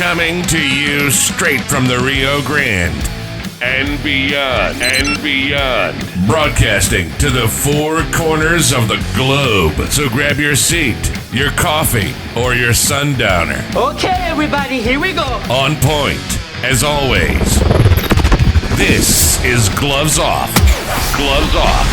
Coming to you straight from the Rio Grande and beyond. Broadcasting to the four corners of the globe. So grab your seat, your coffee, or your sundowner. Okay, everybody, here we go. On point, as always. This is Gloves Off. Gloves Off.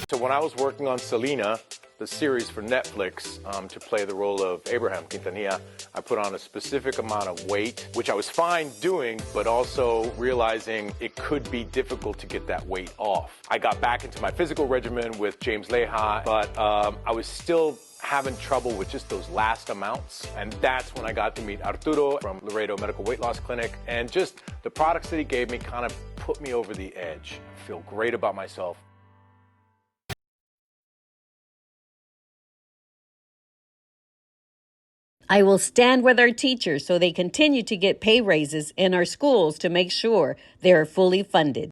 So when I was working on Selena, the series for Netflix, to play the role of Abraham Quintanilla, I put on a specific amount of weight, which I was fine doing, but also realizing it could be difficult to get that weight off. I got back into my physical regimen with James Leha, but I was still having trouble with just those last amounts. And that's when I got to meet Arturo from Laredo Medical Weight Loss Clinic. And just the products that he gave me kind of put me over the edge. I feel great about myself. I will stand with our teachers so they continue to get pay raises in our schools to make sure they are fully funded.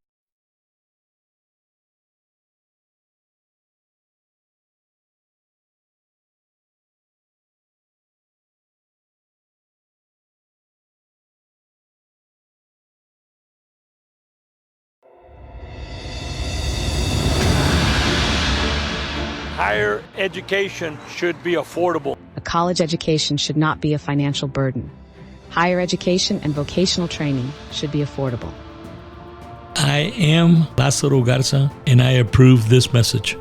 Higher education should be affordable. A college education should not be a financial burden. Higher education and vocational training should be affordable. I am Lázaro Garza, and I approve this message.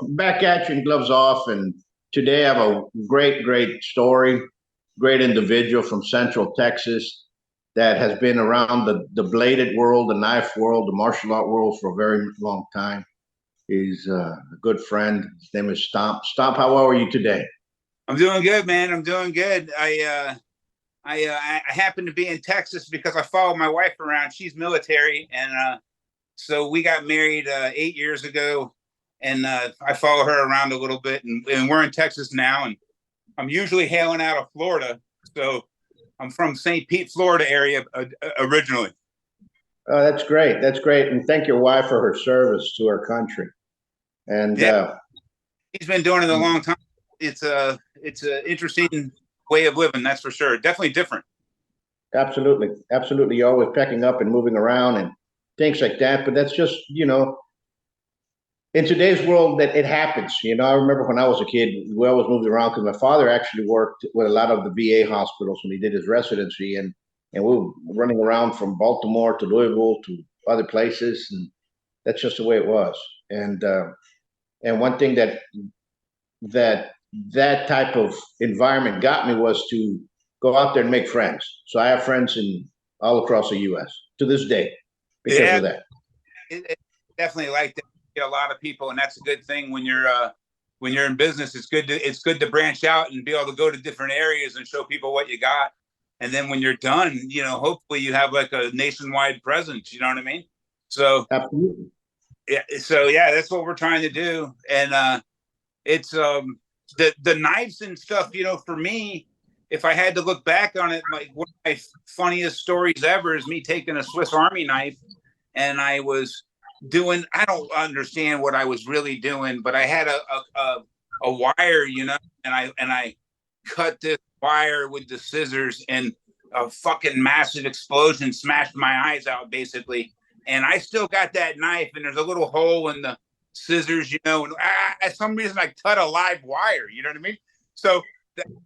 Back at you in Gloves Off, and today I have a great story, great individual from Central Texas that has been around the bladed world, the knife world, the martial art world for a very long time. He's a good friend. His name is Stomp. Stomp, how are you today? I'm doing good, man. I'm doing good. I happen to be in Texas because I follow my wife around. She's military, and so we got married 8 years ago, and I follow her around a little bit, and we're in Texas now, and I'm usually hailing out of Florida. So I'm from St. Pete, Florida area originally. Oh, that's great. That's great. And thank your wife for her service to our country. And he's been doing it a long time. It's a interesting way of living, that's for sure. Definitely different. Absolutely. You're always packing up and moving around and things like that. But that's just, in today's world that it happens. I remember when I was a kid, we always moved around because my father actually worked with a lot of the VA hospitals when he did his residency. And we were running around from Baltimore to Louisville to other places. And that's just the way it was. And one thing that type of environment got me was to go out there and make friends. So I have friends all across the U.S. to this day because of that. It definitely like that. You get a lot of people, and that's a good thing when you're in business. It's good to branch out and be able to go to different areas and show people what you got. And then when you're done, hopefully you have like a nationwide presence. You know what I mean? So absolutely. Yeah. So that's what we're trying to do. And it's the knives and stuff, for me, if I had to look back on it, like one of my funniest stories ever is me taking a Swiss Army knife, and I was doing, I don't understand what I was really doing, but I had a wire, and I cut this wire with the scissors, and a fucking massive explosion smashed my eyes out basically. And I still got that knife, and there's a little hole in the scissors, and at some reason I cut a live wire, you know what I mean? So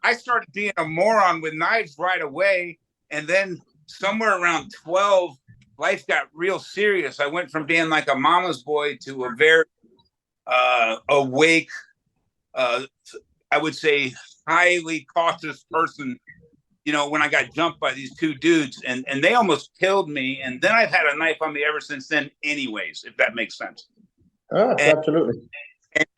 I started being a moron with knives right away. And then somewhere around 12, life got real serious. I went from being like a mama's boy to a very awake, I would say highly cautious person, when I got jumped by these two dudes, and they almost killed me. And then I've had a knife on me ever since then anyways, if that makes sense. Oh, absolutely.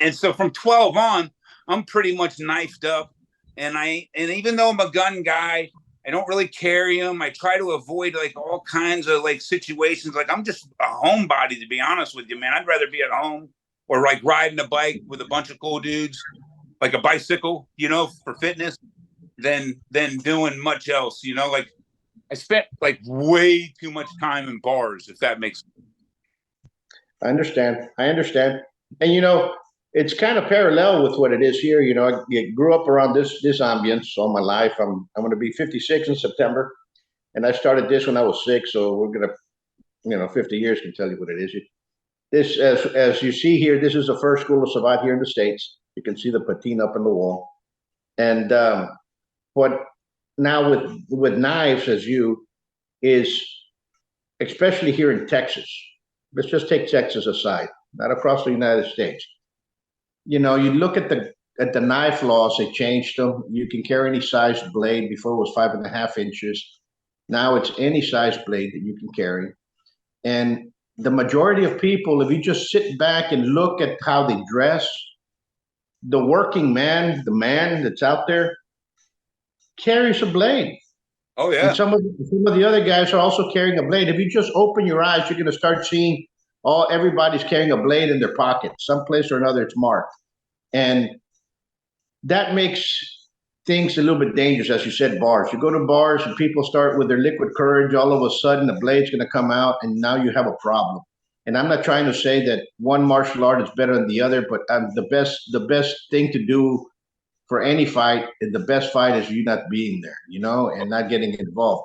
And so from 12 on, I'm pretty much knifed up. And even though I'm a gun guy, I don't really carry them. I try to avoid like all kinds of like situations. Like I'm just a homebody, to be honest with you, man. I'd rather be at home or like riding a bike with a bunch of cool dudes, like a bicycle, for fitness, than doing much else. Like I spent like way too much time in bars, if that makes sense. I understand. And it's kind of parallel with what it is here. You know, I grew up around this ambience all my life. I'm going to be 56 in September, and I started this when I was 6. So we're gonna, 50 years can tell you what it is. This, as you see here, this is the first school of Savate here in the States. You can see the patina up on the wall, and what now with knives as you is, especially here in Texas. Let's just take Texas aside, not across the United States. You look at the knife laws, they changed them. You can carry any size blade. Before it was 5.5 inches. Now it's any size blade that you can carry. And the majority of people, if you just sit back and look at how they dress, the working man, the man that's out there, carries a blade. Oh yeah. And some of the other guys are also carrying a blade. If you just open your eyes, you're going to start seeing everybody's carrying a blade in their pocket. Someplace or another, it's marked. And that makes things a little bit dangerous, as you said, bars. You go to bars and people start with their liquid courage. All of a sudden, the blade's going to come out, and now you have a problem. And I'm not trying to say that one martial art is better than the other, but the best thing to do for any fight, the best fight is you not being there, and not getting involved.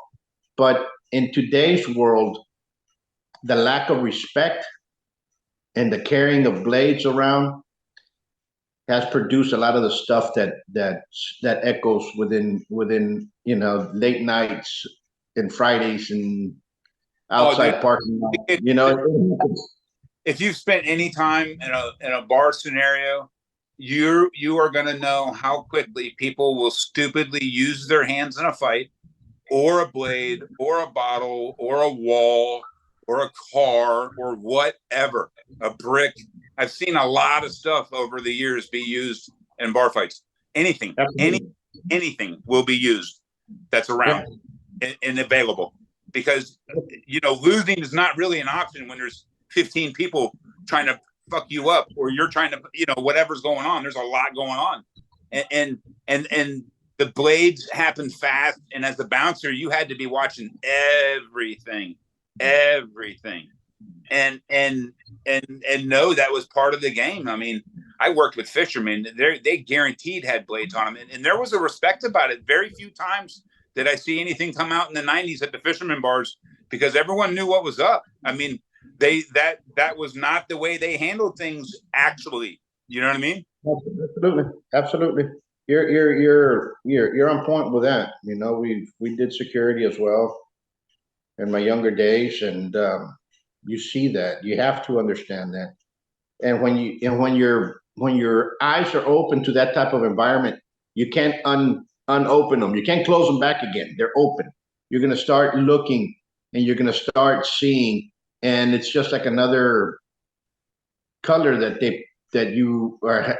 But in today's world, the lack of respect and the carrying of blades around has produced a lot of the stuff that echoes within late nights and Fridays and outside parking lot. If you've spent any time in a bar scenario, you are going to know how quickly people will stupidly use their hands in a fight, or a blade, or a bottle, or a wall, or a car, or whatever, a brick. I've seen a lot of stuff over the years be used in bar fights. Anything will be used that's around and available, because losing is not really an option when there's 15 people trying to fuck you up, or you're trying to whatever's going on. There's a lot going on, and the blades happen fast, and as the bouncer you had to be watching everything and know that was part of the game. I mean, I worked with fishermen. They guaranteed had blades on them, and there was a respect about it. Very few times did I see anything come out in the 90s at the fisherman bars, because everyone knew what was up. I mean, that was not the way they handled things, actually. You know what I mean? Absolutely. You're on point with that. We did security as well in my younger days, and you see that. You have to understand that. And when your eyes are open to that type of environment, you can't unopen them. You can't close them back again. They're open. You're going to start looking, and you're going to start seeing, and it's just like another color that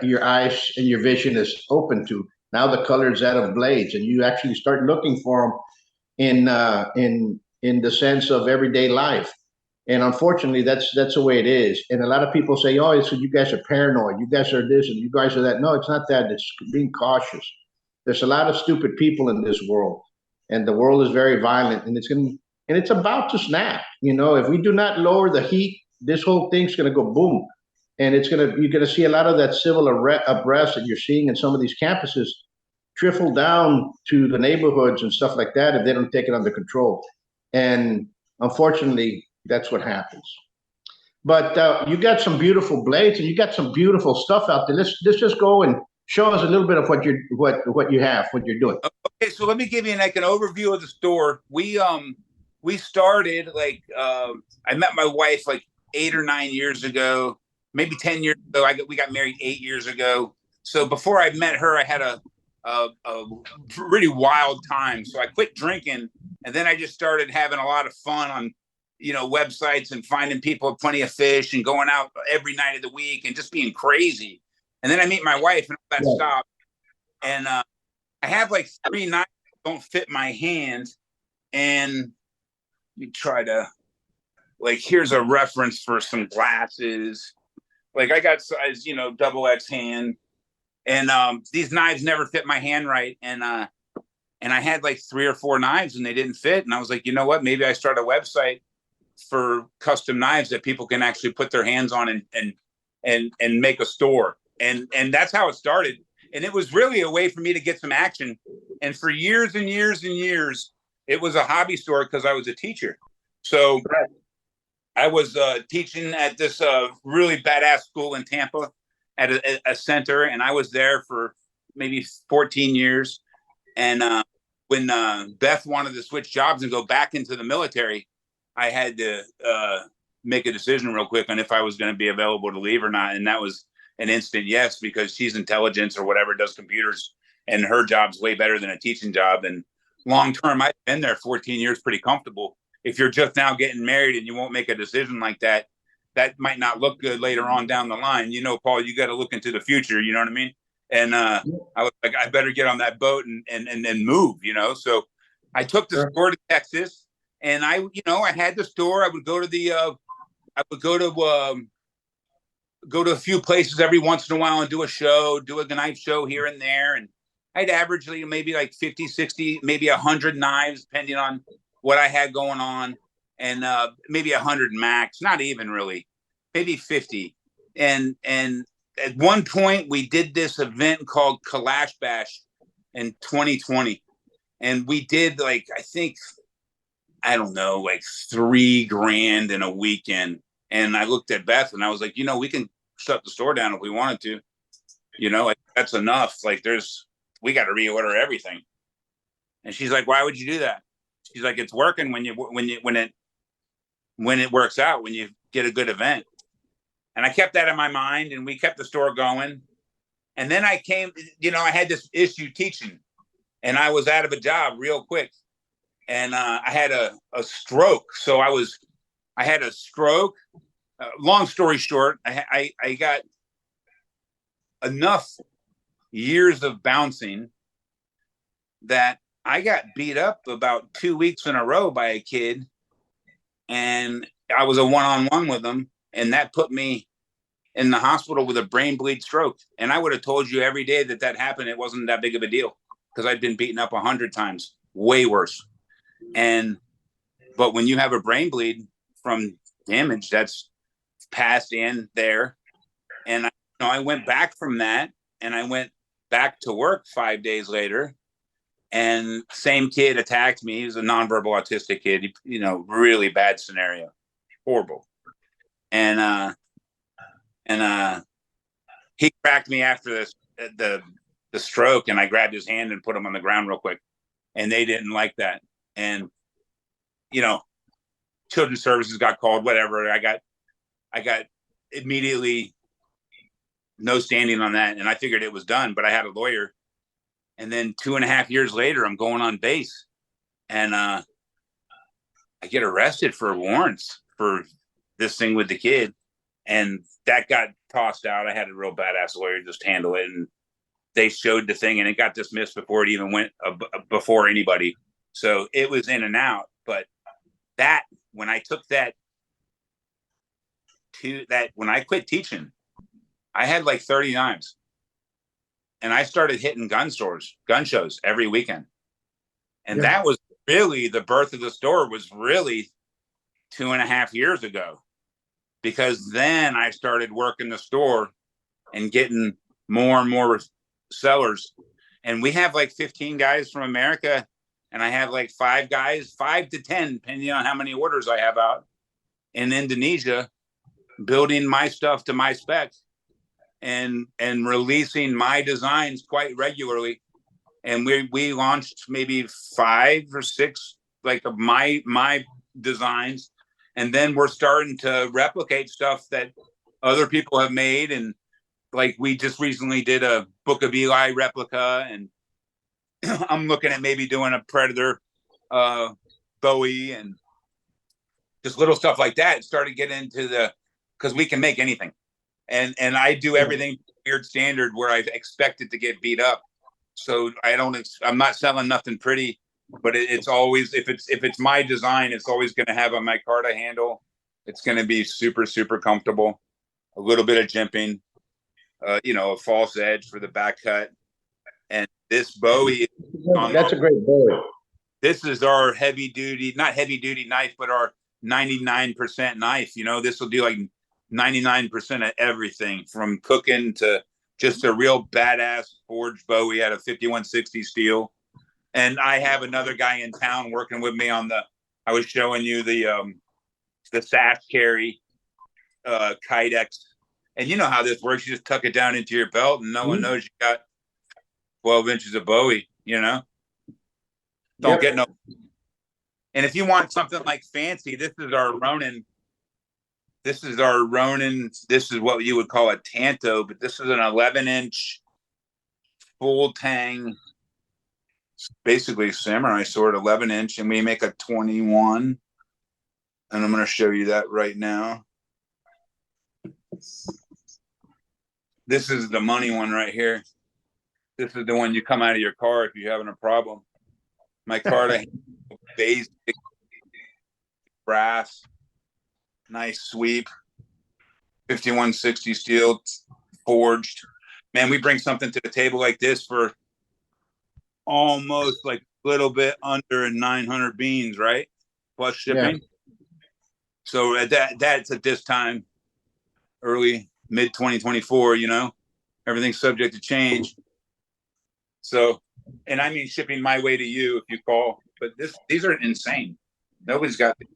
your eyes and your vision is open to. Now the color is that of blades, and you actually start looking for them in the sense of everyday life. And unfortunately, that's the way it is. And a lot of people say, "Oh, so you guys are paranoid. You guys are this, and you guys are that." No, it's not that. It's being cautious. There's a lot of stupid people in this world, and the world is very violent, and it's about to snap. If we do not lower the heat, this whole thing's going to go boom, and you're going to see a lot of that civil unrest that you're seeing in some of these campuses trickle down to the neighborhoods and stuff like that if they don't take it under control. And unfortunately, that's what happens. But you got some beautiful blades, and you got some beautiful stuff out there. Let's just go and show us a little bit of what you're doing. Okay, so let me give you an overview of the store. We started I met my wife 8 or 9 years ago, maybe 10 years ago. We got married 8 years ago. So before I met her, I had a really wild time. So I quit drinking, and then I just started having a lot of fun on websites and finding people plenty of fish and going out every night of the week and just being crazy. And then I meet my wife, and all that stopped. And I have 3 knives that don't fit my hand. And we try to here's a reference for some glasses. I got size, double X hand. And these knives never fit my hand right. And I had 3 or 4 knives, and they didn't fit. And I was like, you know what? Maybe I start a website for custom knives that people can actually put their hands on and make a store. And that's how it started. And it was really a way for me to get some action. And for years and years and years, it was a hobby store because I was a teacher. So I was teaching at this really badass school in Tampa at a center, and I was there for maybe 14 years. And when Beth wanted to switch jobs and go back into the military, I had to make a decision real quick on if I was going to be available to leave or not. And that was an instant yes, because she's intelligence or whatever, does computers, and her job's way better than a teaching job. And long term, I've been there 14 years pretty comfortable. If you're just now getting married and you won't make a decision like that, that might not look good later on down the line. You know, Paul, you got to look into the future. You know what I mean? And I was like, I better get on that boat and move, you know? So I took the store to Texas, and I had the store. I would go to go to a few places every once in a while and do a show, do a knife show here and there. And I'd average maybe like 50, 60, maybe 100 knives, depending on what I had going on. And maybe 100 max, not even really, maybe 50. And at one point we did this event called Kalash Bash in 2020. And we did like, I don't know, like $3,000 in a weekend. And I looked at Beth and I was like, we can shut the store down if we wanted to, like that's enough. Like we got to reorder everything. And she's like, why would you do that? She's like, it's working when it works out, when you get a good event. And I kept that in my mind, and we kept the store going. And then I had this issue teaching, and I was out of a job real quick. And I had a stroke. So I had a stroke. Long story short, I got enough years of bouncing that I got beat up about 2 weeks in a row by a kid, and I was a one-on-one with him, and that put me in the hospital with a brain bleed stroke. And I would have told you every day that happened, it wasn't that big of a deal, because I'd been beaten up 100 times, way worse. But when you have a brain bleed from damage that's past and there, and I went back from that, and I went back to work 5 days later, and same kid attacked me. He was a nonverbal autistic kid, really bad scenario, horrible. And he cracked me after the stroke, and I grabbed his hand and put him on the ground real quick, and they didn't like that. And children's services got called, whatever. I got immediately no standing on that, and I figured it was done, but I had a lawyer. And then 2.5 years later, I'm going on base, and I get arrested for warrants for this thing with the kid, and that got tossed out. I had a real badass lawyer just handle it, and they showed the thing, and it got dismissed before it even went before anybody. So it was in and out. But when I took when I quit teaching, I had like 30 knives. And I started hitting gun shows every weekend. And that was really the birth of the store, was really 2.5 years ago. Because then I started working the store and getting more and more sellers. And we have like 15 guys from America. And I have like 5 to 10, depending on how many orders I have out in Indonesia, building my stuff to my spec. And releasing my designs quite regularly. And we launched maybe 5 or 6 like of my designs, and then we're starting to replicate stuff that other people have made. And like we just recently did a Book of Eli replica, and I'm looking at maybe doing a Predator Bowie, and just little stuff like that. It started getting into because we can make anything. And I do everything weird standard where I expect it to get beat up. So I'm not selling nothing pretty, but it's always, if it's my design, it's always going to have a micarta handle. It's going to be super, super comfortable. A little bit of jimping, a false edge for the back cut. And this Bowie. That's a great Bowie. This is our not heavy duty knife, but our 99% knife. This will do like 99% of everything, from cooking to just a real badass forged Bowie out of 5160 steel. And I have another guy in town working with me on I was showing you the sash carry Kydex. And you know how this works. You just tuck it down into your belt and no one knows you got 12 inches of Bowie, Don't get no. And if you want something like fancy, this is our Ronin. This is what you would call a Tanto, but this is an 11-inch full tang, basically samurai sword, 11-inch, and we make a 21. And I'm going to show you that right now. This is the money one right here. This is the one you come out of your car if you're having a problem. My car, basic brass, nice sweep, 5160 steel, forged. Man, we bring something to the table like this for almost like a little bit under 900 beans, right? Plus shipping. Yeah. So that's at this time, early, mid 2024, everything's subject to change. So, and I mean shipping my way to you if you call, but these are insane. Nobody's got it.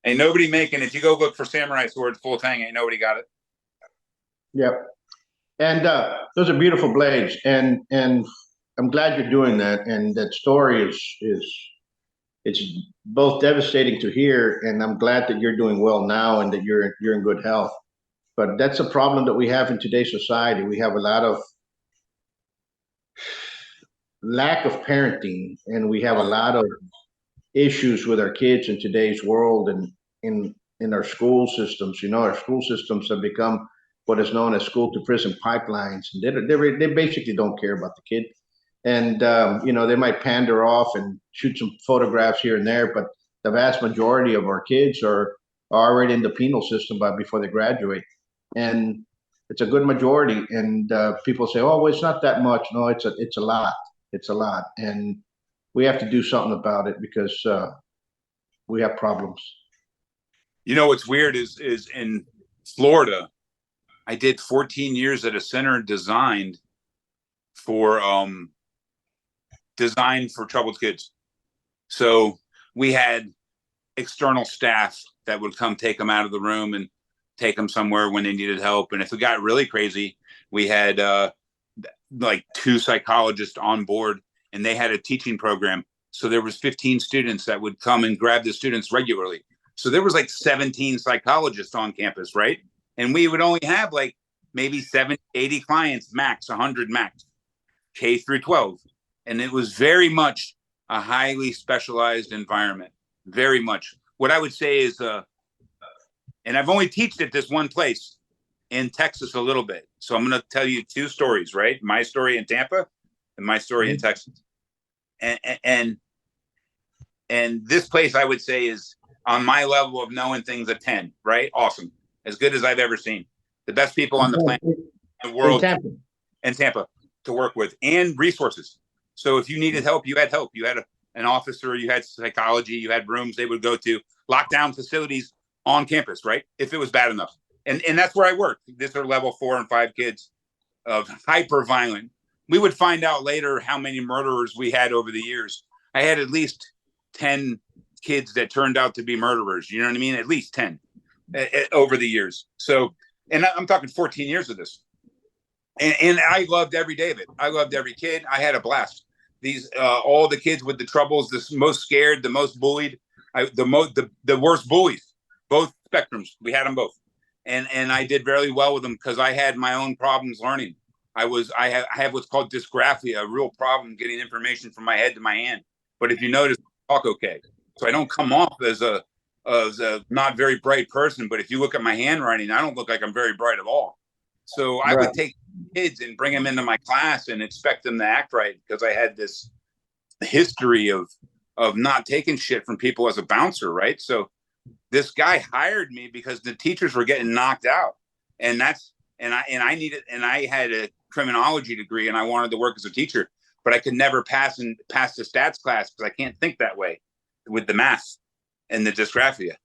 Ain't nobody making, if you go look for samurai swords full tang, ain't nobody got it. Yep. And those are beautiful blades, and I'm glad you're doing that. And that story is it's both devastating to hear, and I'm glad that you're doing well now and that you're in good health. But that's a problem that we have in today's society. We have a lot of lack of parenting, and we have a lot of issues with our kids in today's world and in our school systems. Our school systems have become what is known as school to prison pipelines. And they basically don't care about the kid. And, they might pander off and shoot some photographs here and there, but the vast majority of our kids are already in the penal system before they graduate. And it's a good majority. And people say, oh, well, it's not that much. No, it's a lot. It's a lot. And we have to do something about it because we have problems. What's weird is in Florida, I did 14 years at a center designed for troubled kids. So we had external staff that would come take them out of the room and take them somewhere when they needed help. And if it got really crazy, we had like 2 psychologists on board, and they had a teaching program. So there was 15 students that would come and grab the students regularly. So there was like 17 psychologists on campus, right? And we would only have like maybe 70, 80 clients max, 100 max, K through 12. And it was very much a highly specialized environment, very much. What I would say is, and I've only taught at this one place in Texas a little bit. So I'm going to tell you 2 stories, right? My story in Tampa and my story in Texas. And this place I would say is on my level of knowing things, a 10, right? Awesome. As good as I've ever seen. The best people on the planet, the world, in Tampa to work with, and resources. So if you needed help, you had help. You had an officer, you had psychology, you had rooms they would go to, lockdown facilities on campus, right? If it was bad enough. And that's where I worked. These are level 4 and 5 kids of hyper violent. We would find out later how many murderers we had over the years. I had at least 10 kids that turned out to be murderers. You know what I mean? At least 10 over the years. So, and I'm talking 14 years of this. And I loved every day of it. I loved every kid. I had a blast. These, all the kids with the troubles, the most scared, the most bullied, the worst bullies, both spectrums. We had them both. And I did very well with them because I had my own problems learning. I have what's called dysgraphia, a real problem getting information from my head to my hand. But if you notice, I talk okay. So I don't come off as a not very bright person. But if you look at my handwriting, I don't look like I'm very bright at all. So I would take kids and bring them into my class and expect them to act right because I had this history of not taking shit from people as a bouncer, right? So this guy hired me because the teachers were getting knocked out, and I had a criminology degree and I wanted to work as a teacher, but I could never pass the stats class because I can't think that way with the math and the dysgraphia.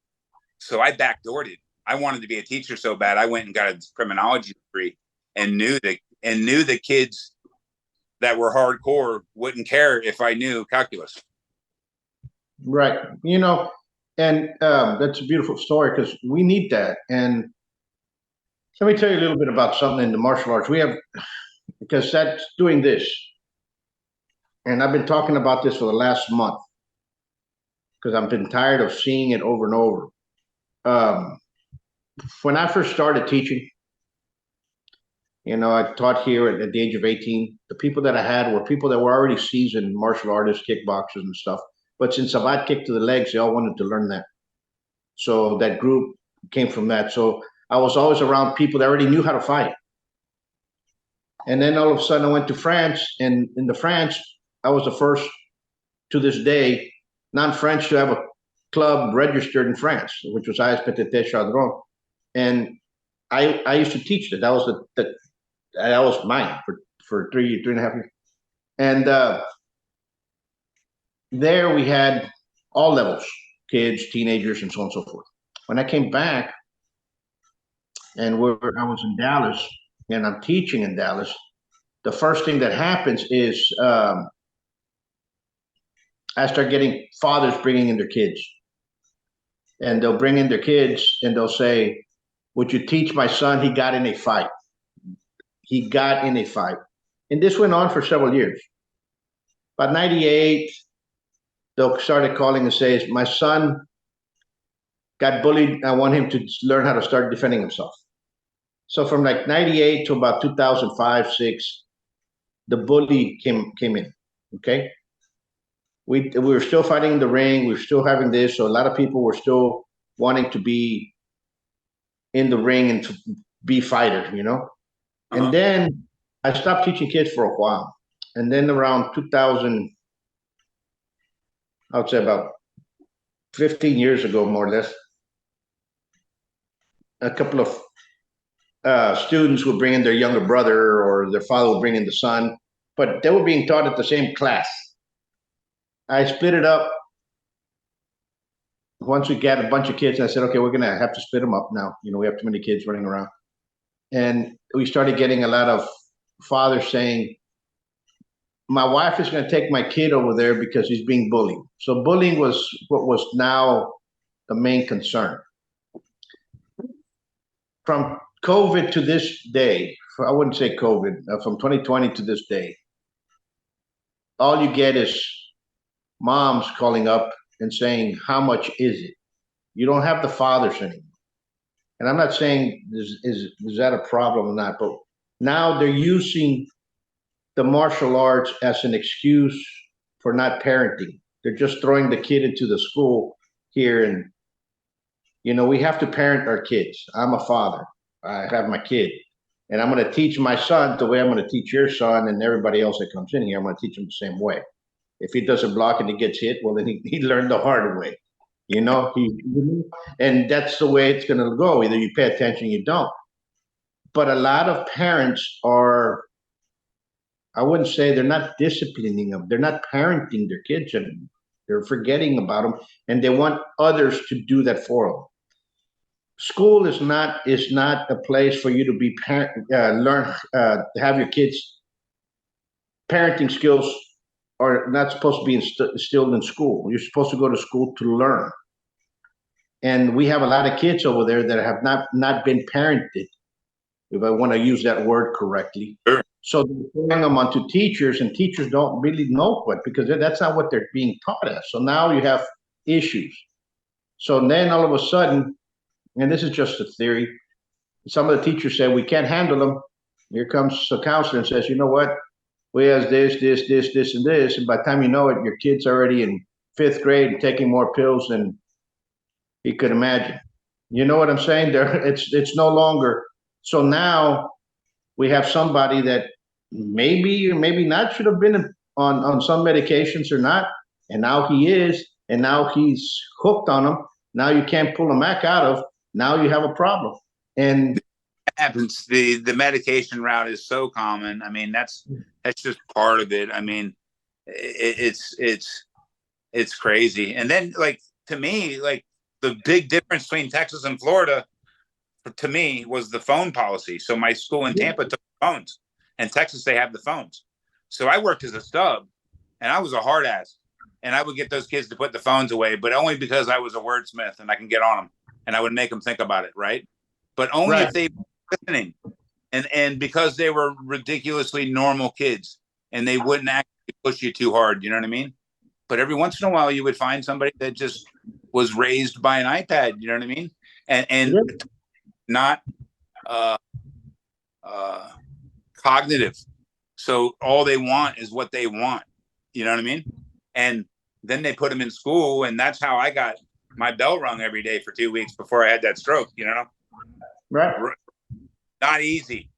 So I backdoored it. I wanted to be a teacher so bad. I went and got a criminology degree and knew the kids that were hardcore wouldn't care if I knew calculus. Right. And that's a beautiful story because we need that. And let me tell you a little bit about something in the martial arts. We have, because that's doing this. And I've been talking about this for the last month because I've been tired of seeing it over and over. When I first started teaching, I taught here at the age of 18. The people that I had were people that were already seasoned martial artists, kickboxers and stuff. But since a bad kick to the legs, they all wanted to learn that. So that group came from that. So I was always around people that already knew how to fight. And then all of a sudden I went to France, and in the France, I was the first to this day, non-French, to have a club registered in France, which was ASPTT Chardron. And I used to teach that. That was mine for three and a half years. And there we had all levels, kids, teenagers, and so on and so forth. When I came back, and I was in Dallas, and I'm teaching in Dallas, the first thing that happens is I start getting fathers bringing in their kids. And they'll bring in their kids, and they'll say, would you teach my son? He got in a fight. He got in a fight. And this went on for several years. About 98, they'll started calling and say, my son got bullied. I want him to learn how to start defending himself. So from like 98 to about 2005, 6, the bully came in, okay? We were still fighting in the ring. We were still having this. So a lot of people were still wanting to be in the ring and to be fighters, And then I stopped teaching kids for a while. And then around 2000, I would say about 15 years ago, more or less, a couple of students would bring in their younger brother, or their father would bring in the son, but they were being taught at the same class. I split it up. Once we got a bunch of kids, I said, okay, we're going to have to split them up now. We have too many kids running around. And we started getting a lot of fathers saying, my wife is going to take my kid over there because he's being bullied. So bullying was what was now the main concern. From COVID to this day, I wouldn't say COVID, from 2020 to this day, all you get is moms calling up and saying, how much is it? You don't have the fathers anymore. And I'm not saying is that a problem or not, but now they're using the martial arts as an excuse for not parenting. They're just throwing the kid into the school here. And, we have to parent our kids. I'm a father. I have my kid. And I'm going to teach my son the way I'm going to teach your son and everybody else that comes in here. I'm going to teach him the same way. If he doesn't block and he gets hit, well, then he learned the hard way. And that's the way it's going to go. Either you pay attention or you don't. But a lot of parents are, I wouldn't say they're not disciplining them. They're not parenting their kids anymore. They're forgetting about them, and they want others to do that for them. School is not a place for you to be learn to have your kids. Parenting skills are not supposed to be instilled in school. You're supposed to go to school to learn. And we have a lot of kids over there that have not been parented, if I want to use that word correctly. Sure. So they're throwing them onto teachers, and teachers don't really know what, because that's not what they're being taught as. So now you have issues. So then all of a sudden, and this is just a theory, some of the teachers say, we can't handle them. Here comes a counselor and says, you know what? We have this, and this. And by the time you know it, your kid's already in 5th grade and taking more pills than he could imagine. You know what I'm saying? It's no longer. So now we have somebody that maybe or maybe not should have been on some medications or not. And now he is. And now he's hooked on them. Now you can't pull him back out of. Now you have a problem. And happens. The medication route is so common. I mean, that's just part of it. I mean, it's crazy. And then, like, to me, like, the big difference between Texas and Florida, to me was the phone policy. So my school in Tampa took phones. In Texas, they have the phones. So I worked as a stub, and I was a hard ass. And I would get those kids to put the phones away, but only because I was a wordsmith and I can get on them, and I would make them think about it, right? But only if they were listening, and because they were ridiculously normal kids, and they wouldn't actually push you too hard. You know what I mean? But every once in a while, you would find somebody that just was raised by an iPad. You know what I mean? And not cognitive. So all they want is what they want. You know what I mean? And then they put them in school, and that's how I got my bell rung every day for 2 weeks before I had that stroke, you know? Right. Not easy.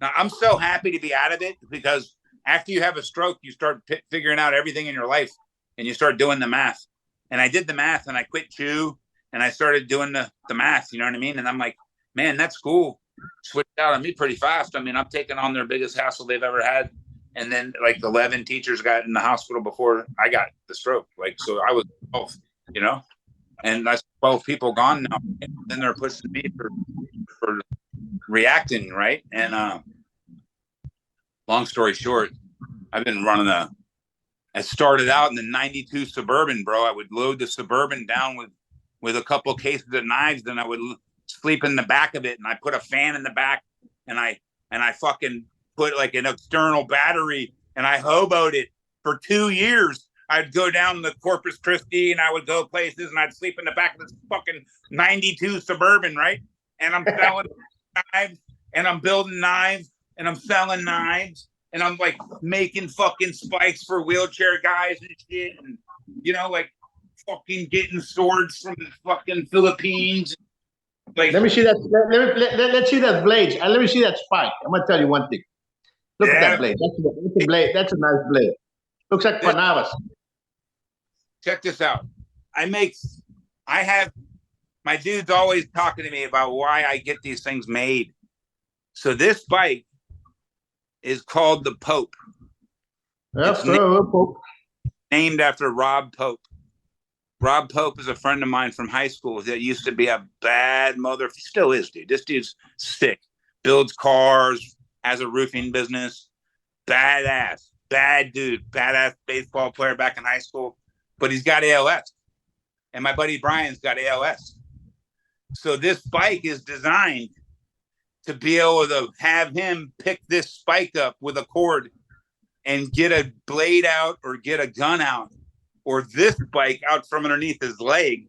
Now, I'm so happy to be out of it, because after you have a stroke, you start figuring out everything in your life, and you start doing the math. And I did the math, and I quit chew, and I started doing the math, you know what I mean? And I'm like, man, that school switched out on me pretty fast. I mean, I'm taking on their biggest hassle they've ever had. And then like 11 teachers got in the hospital before I got the stroke. Like, so I was 12, you know, and that's 12 people gone now. And then they're pushing me for reacting. Right. And, long story short, I've been running I started out in the 92 Suburban, bro. I would load the Suburban down with a couple of cases of knives. Then I would sleep in the back of it, and I put a fan in the back, and I fucking put like an external battery, and I hoboed it for 2 years. I'd go down to Corpus Christi, and I would go places, and I'd sleep in the back of this fucking 92 Suburban, right? And I'm selling knives, and I'm building knives, and I'm selling knives, and I'm like making fucking spikes for wheelchair guys and shit, and you know, like fucking getting swords from the fucking Philippines. Like, let me see that. Let's see that blade. Let me see that spike. I'm gonna tell you one thing. Look at that blade. That's a blade. That's a nice blade. Looks like Panavas. Check this out. My dude's always talking to me about why I get these things made. So this bike is called the Pope. It's named after Rob Pope. Rob Pope is a friend of mine from high school that used to be a bad mother. He still is, dude. This dude's sick. Builds cars, has a roofing business. Badass. Bad dude. Badass baseball player back in high school. But he's got ALS. And my buddy Brian's got ALS. So this bike is designed to be able to have him pick this spike up with a cord and get a blade out or get a gun out, or this bike out from underneath his leg,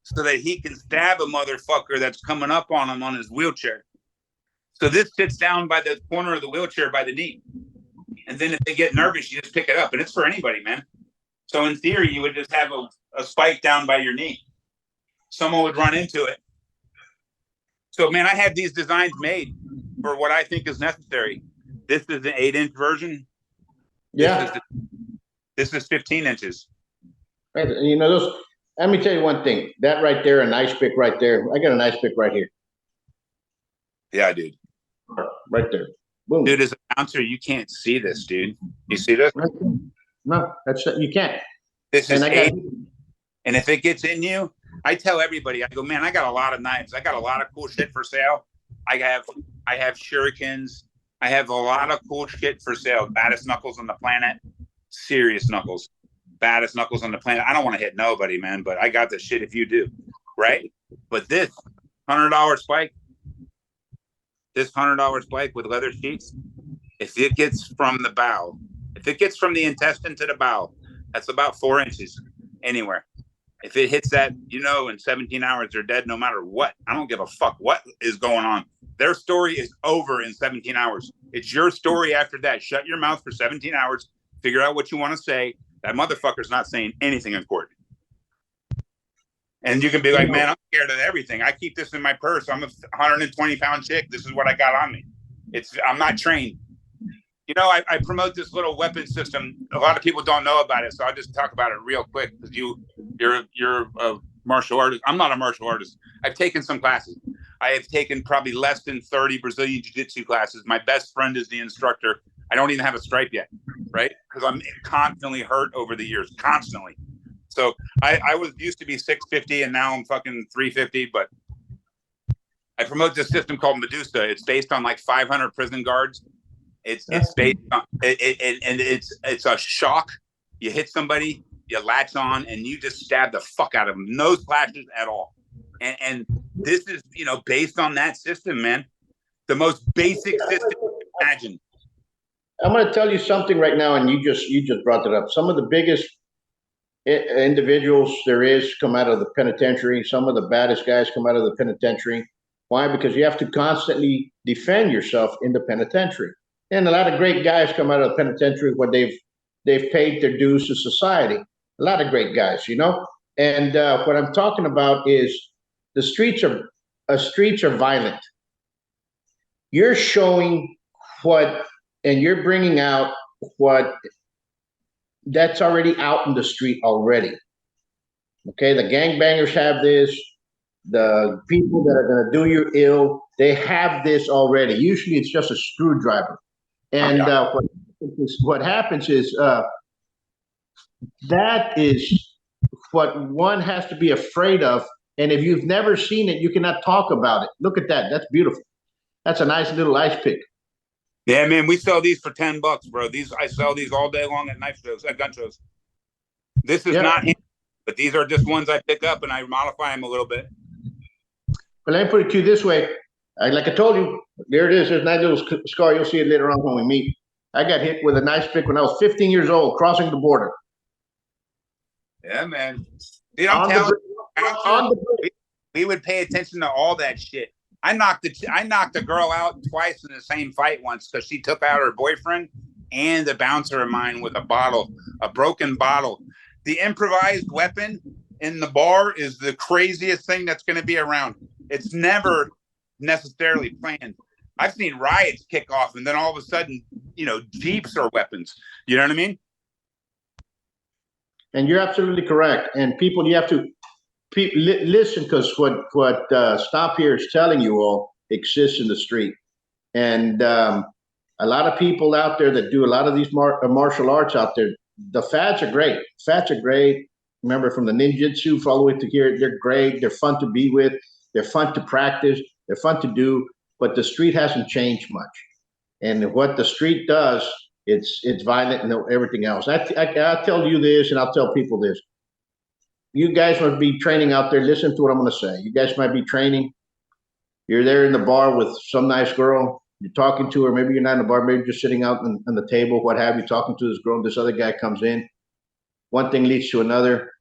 so that he can stab a motherfucker that's coming up on him on his wheelchair. So this sits down by the corner of the wheelchair by the knee. And then if they get nervous, you just pick it up. And it's for anybody, man. So in theory, you would just have a spike down by your knee. Someone would run into it. So, man, I have these designs made for what I think is necessary. This is an 8-inch version. Yeah. This is 15 inches. You know, those. Let me tell you one thing. That right there, an ice pick right there. I got an ice pick right here. Yeah, dude. Right there. Boom. Dude, as an announcer, you can't see this, dude. You see this? No, you can't. This is 8. And if it gets in you, I tell everybody, I go, man, I got a lot of knives. I got a lot of cool shit for sale. I have shurikens. I have a lot of cool shit for sale. Baddest knuckles on the planet. Serious knuckles. Baddest knuckles on the planet. I don't want to hit nobody, man, but I got this shit if you do. Right? But this $100 spike, with leather sheets, if it gets from the bow, if it gets from the intestine to the bow, that's about 4 inches anywhere. If it hits that, in 17 hours, they're dead no matter what. I don't give a fuck what is going on. Their story is over in 17 hours. It's your story after that. Shut your mouth for 17 hours. Figure out what you want to say. That motherfucker's not saying anything in court. And you can be like, man, I'm scared of everything. I keep this in my purse. I'm a 120-pound chick. This is what I got on me. I'm not trained. I promote this little weapon system. A lot of people don't know about it, so I'll just talk about it real quick because you're a martial artist. I'm not a martial artist. I've taken some classes. I have taken probably less than 30 Brazilian Jiu-Jitsu classes. My best friend is the instructor. I don't even have a stripe yet, right? Because I'm constantly hurt over the years, constantly. So I was used to be 650, and now I'm fucking 350. But I promote this system called Medusa. It's based on like 500 prison guards. It's based on and it's a shock. You hit somebody, you latch on, and you just stab the fuck out of them. No splashes at all. And this is, you know, based on that system, man. The most basic system you can imagine. I'm going to tell you something right now, and you just brought it up. Some of the biggest individuals there is come out of the penitentiary. Some of the baddest guys come out of the penitentiary. Why? Because you have to constantly defend yourself in the penitentiary. And a lot of great guys come out of the penitentiary where they've paid their dues to society. A lot of great guys, you know. And what I'm talking about is the streets are violent. You're showing what, and you're bringing out what that's already out in the street already. Okay, the gangbangers have this. The people that are going to do you ill, they have this already. Usually, it's just a screwdriver. And what happens is that is what one has to be afraid of. And if you've never seen it, you cannot talk about it. Look at that. That's beautiful. That's a nice little ice pick. Yeah, man, we sell these for $10, bro. I sell these all day long at knife shows, at gun shows. This is not him, but these are just ones I pick up and I modify them a little bit. But let me put it to you this way. Like I told you, there it is. There's a nice little scar. You'll see it later on when we meet. I got hit with a knife pick when I was 15 years old, crossing the border. Yeah, man. Dude, I'm telling you, we would pay attention to all that shit. I knocked a girl out twice in the same fight once because she took out her boyfriend and a bouncer of mine with a broken bottle. The improvised weapon in the bar is the craziest thing that's going to be around. It's never necessarily planned. I've seen riots kick off and then all of a sudden, you know, Jeeps are weapons. You know what I mean? And you're absolutely correct. And people, you have to listen, because what Stop here is telling you all exists in the street. And a lot of people out there that do a lot of these martial arts out there, the fads are great. Fads are great. Remember, from the ninjutsu all the way to here, they're great. They're fun to be with. They're fun to practice. They're fun to do. But the street hasn't changed much. And what the street does, it's violent and everything else. I'll tell you this, and I'll tell people this. You guys must be training out there. Listen to what I'm going to say. You guys might be training. You're there in the bar with some nice girl. You're talking to her. Maybe you're not in the bar. Maybe you're just sitting out on the table, what have you, talking to this girl. This other guy comes in. One thing leads to another.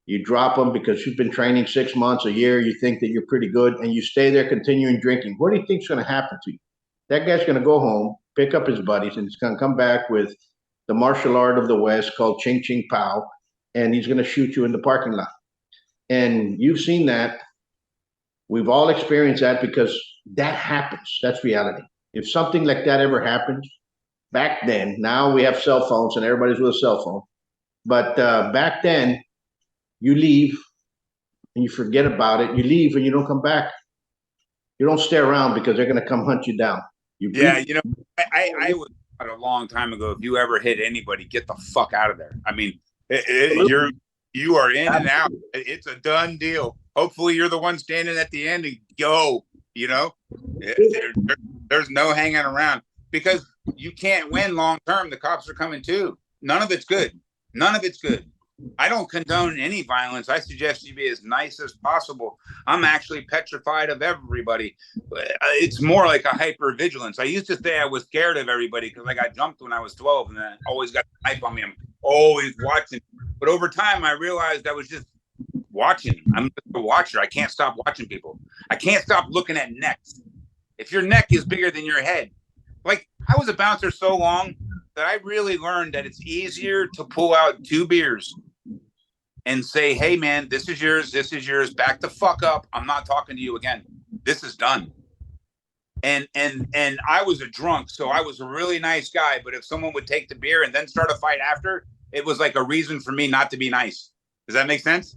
You drop them because you've been training 6 months, a year. You think that you're pretty good, and you stay there continuing drinking. What do you think is going to happen to you? That guy's going to go home, pick up his buddies, and he's going to come back with the martial art of the West called Ching Ching Pow, and he's going to shoot you in the parking lot. And you've seen that. We've all experienced that because that happens. That's reality. If something like that ever happened back then, now we have cell phones and everybody's with a cell phone. But back then, you leave and you forget about it. You leave and you don't come back. You don't stay around because they're going to come hunt you down. You know, I was a long time ago. If you ever hit anybody, get the fuck out of there. I mean, you are in and out. It's a done deal. Hopefully, you're the one standing at the end and go. You know, there's no hanging around because you can't win long term. The cops are coming too. None of it's good. None of it's good. I don't condone any violence. I suggest you be as nice as possible. I'm actually petrified of everybody. It's more like a hypervigilance. I used to say I was scared of everybody because I got jumped when I was 12 and I always got a knife on me. I'm always watching. But over time, I realized I was just watching. I'm just a watcher. I can't stop watching people. I can't stop looking at necks. If your neck is bigger than your head, like I was a bouncer so long that I really learned that it's easier to pull out 2 beers and say, hey, man, this is yours, back the fuck up. I'm not talking to you again. This is done. And I was a drunk, so I was a really nice guy. But if someone would take the beer and then start a fight after, it was like a reason for me not to be nice. Does that make sense?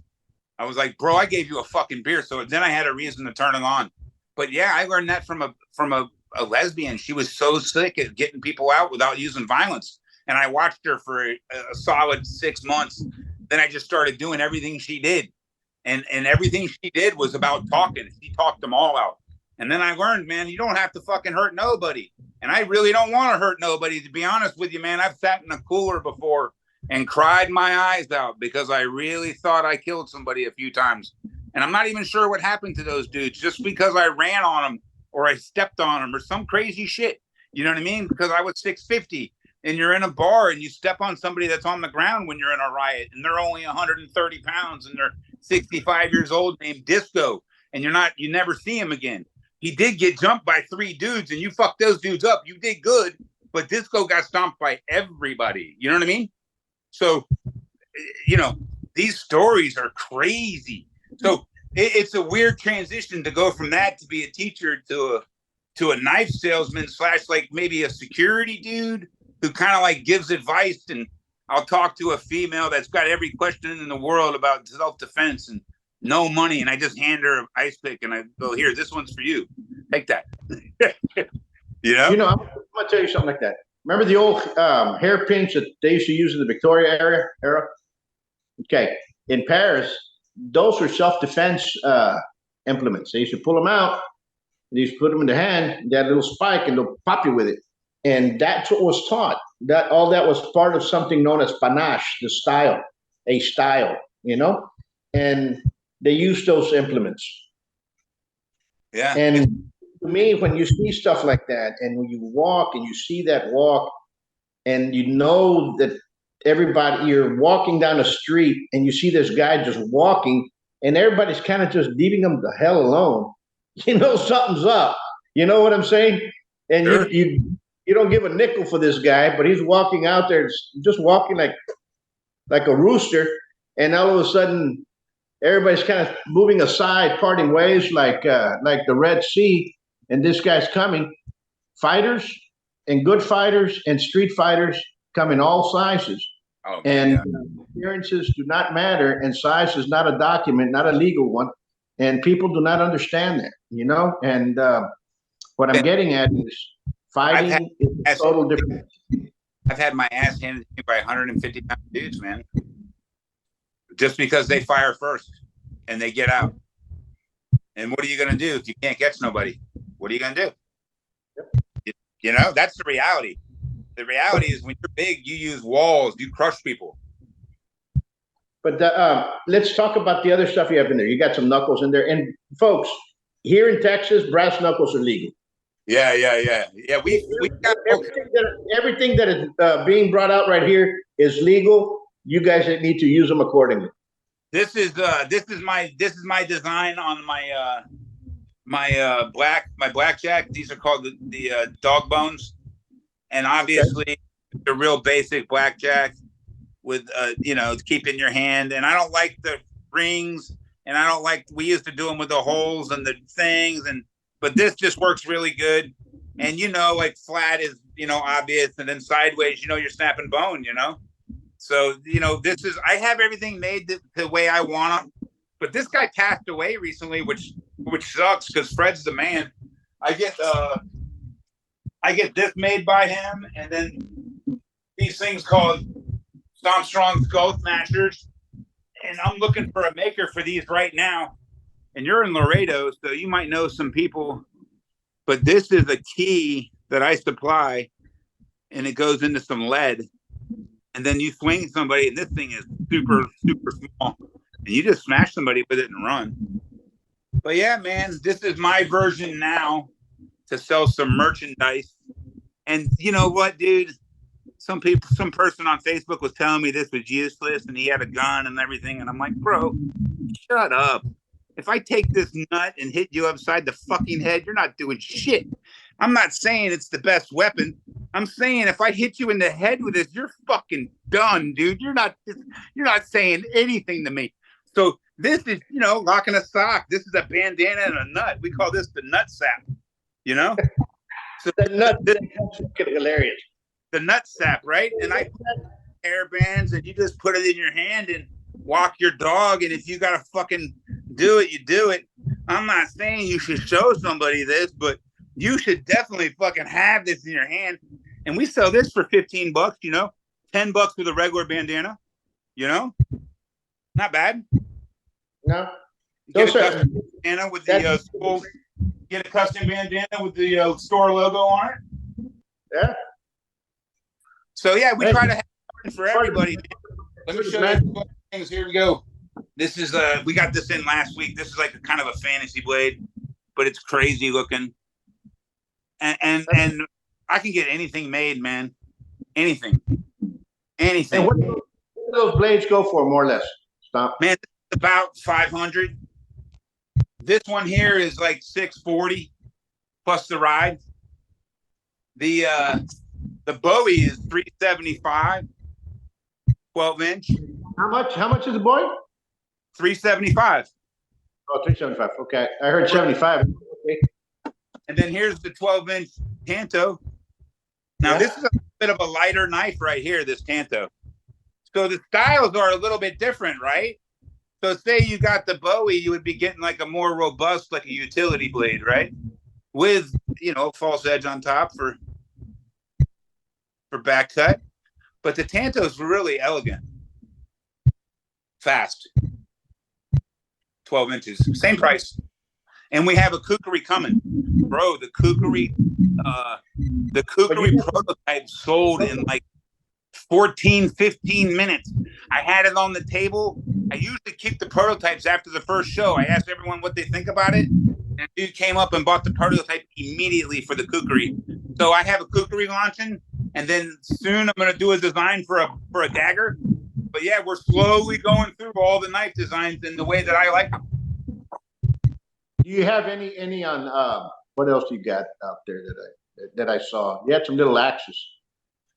I was like, bro, I gave you a fucking beer. So then I had a reason to turn it on. But yeah, I learned that from a lesbian. She was so sick at getting people out without using violence. And I watched her for a solid 6 months. Then I just started doing everything she did. And everything she did was about talking. She talked them all out. And then I learned, man, you don't have to fucking hurt nobody. And I really don't want to hurt nobody, to be honest with you, man. I've sat in a cooler before and cried my eyes out because I really thought I killed somebody a few times. And I'm not even sure what happened to those dudes just because I ran on them or I stepped on them or some crazy shit. You know what I mean? Because I was 650 and you're in a bar and you step on somebody that's on the ground when you're in a riot and they're only 130 pounds and they're 65 years old named Disco and you never see him again. He did get jumped by 3 dudes and you fucked those dudes up. You did good, but Disco got stomped by everybody. You know what I mean? So, you know, these stories are crazy. So it's a weird transition to go from that to be a teacher to a knife salesman / like maybe a security dude who kind of like gives advice. And I'll talk to a female that's got every question in the world about self-defense and no money, and I just hand her an ice pick and I go, here, this one's for you. Take that. You know? I'm gonna tell you something like that. Remember the old hairpins that they used to use in the Victoria era? Okay. In Paris, those were self-defense implements. They used to pull them out, and you used to put them in the hand, that little spike, and they'll pop you with it. And that's what was taught. That all that was part of something known as panache, a style, and they use those implements. Yeah. And to me, when you see stuff like that, and when you walk and you see that walk, and you know that everybody, you're walking down the street and you see this guy just walking, and everybody's kind of just leaving him the hell alone, something's up. You know what I'm saying? And sure. You don't give a nickel for this guy, but he's walking out there, just walking like a rooster, and all of a sudden, everybody's kind of moving aside, parting ways, like the Red Sea, and this guy's coming. Fighters and good fighters and street fighters come in all sizes, and appearances do not matter, and size is not a document, not a legal one, and people do not understand that, And what I'm getting at is fighting is a total different. I've had my ass handed to me by 150-pound dudes, man. Just because they fire first and they get out. And what are you going to do if you can't catch nobody? What are you going to do? Yep. That's the reality. The reality is when you're big, you use walls, you crush people. But let's talk about the other stuff you have in there. You got some knuckles in there. And folks, here in Texas, brass knuckles are legal. Yeah. We got everything that is being brought out right here is legal. You guys need to use them accordingly. This is my design on my blackjack. These are called the dog bones, and obviously the real basic blackjack with keep in your hand. And I don't like the rings, and I don't like. We used to do them with the holes and the things, but this just works really good. And like flat is obvious, and then sideways you're snapping bone. So, I have everything made the way I want them, but this guy passed away recently, which sucks because Fred's the man. I get this made by him, and then these things called Stomp Strong Skull Smashers, and I'm looking for a maker for these right now. And you're in Laredo, so you might know some people, but this is a key that I supply, and it goes into some lead. And then you swing somebody, and this thing is super, super small. And you just smash somebody with it and run. But yeah, man, this is my version now to sell some merchandise. And you know what, dude? Some person on Facebook was telling me this was useless, and he had a gun and everything. And I'm like, bro, shut up. If I take this nut and hit you upside the fucking head, you're not doing shit. I'm not saying it's the best weapon. I'm saying if I hit you in the head with this, you're fucking done, dude. You're not saying anything to me. So this is, locking a sock. This is a bandana and a nut. We call this the nut sap, So the nut, that's hilarious. The nut sap, right? And I put hair bands, and you just put it in your hand and walk your dog. And if you got to fucking do it, you do it. I'm not saying you should show somebody this, but you should definitely fucking have this in your hand. And we sell this for $15, $10 with a regular bandana, not bad. No, Get a custom bandana with the school, get a custom bandana with the store logo on it. Yeah. So yeah, we Hey. try to have fun for everybody. Let me show you a couple things. Here we go. This is we got this in last week. This is like a kind of a fantasy blade, but it's crazy looking. And I can get anything made, man. Anything. And what do those blades go for, more or less? Stop. Man, it's about 500. This one here is like 640 plus the ride. The Bowie is 375, 12-inch. How much is the boy? 375. Oh, 375. Okay. I heard 75. Okay. And then here's the 12-inch Tanto. Now, this is a bit of a lighter knife right here, this Tanto. So the styles are a little bit different, right? So say you got the Bowie, you would be getting like a more robust, like a utility blade, right? With, false edge on top for back cut. But the Tanto's really elegant. Fast. 12 inches. Same price. And we have a kukri coming. Bro, the kukri prototype sold in like 14, 15 minutes. I had it on the table. I usually keep the prototypes after the first show. I asked everyone what they think about it. And a dude came up and bought the prototype immediately for the kukri. So I have a kukri launching, and then soon I'm going to do a design for a dagger. But yeah, we're slowly going through all the knife designs in the way that I like them. Do you have any on what else you got out there that I saw? You had some little axes.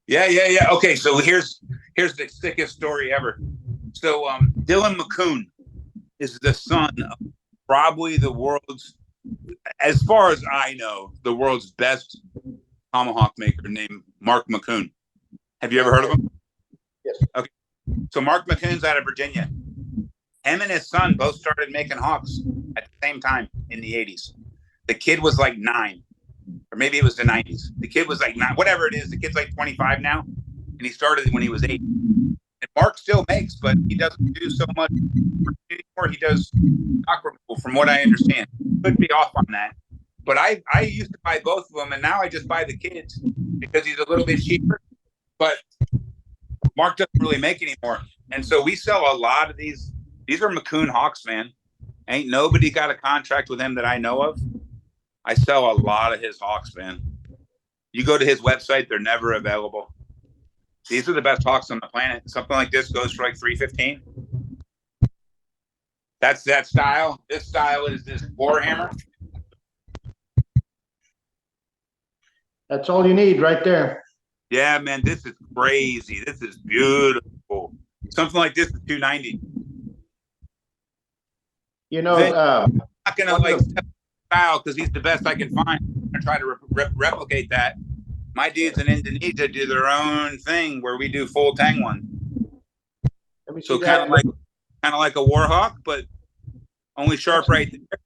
Yeah. Okay, so here's the sickest story ever. So Dylan McCoon is the son of probably the world's, as far as I know, the world's best tomahawk maker named Mark McCoon. Have you ever heard of him? Yes. Okay. So Mark McCoon's out of Virginia. Him and his son both started making hawks at the same time in the 80s. The kid was like 9, or maybe it was the 90s. The kid was like 9, whatever it is. The kid's like 25 now, and he started when he was 8. And Mark still makes, but he doesn't do so much anymore. He does stock removal, from what I understand. Could be off on that. But I used to buy both of them, and now I just buy the kids because he's a little bit cheaper. But Mark doesn't really make anymore. And so we sell a lot of these. These are McCoon hawks, man. Ain't nobody got a contract with him that I know of. I sell a lot of his hawks, man. You go to his website, they're never available. These are the best hawks on the planet. Something like this goes for like $315. That's that style. This style is this Warhammer. That's all you need right there. Yeah, man, this is crazy. This is beautiful. Something like this is $290. You know, I'm not gonna like style because he's the best I can find. I try to replicate that. My dudes in Indonesia do their own thing where we do full tang one. So kind of like a Warhawk, but only sharp right there.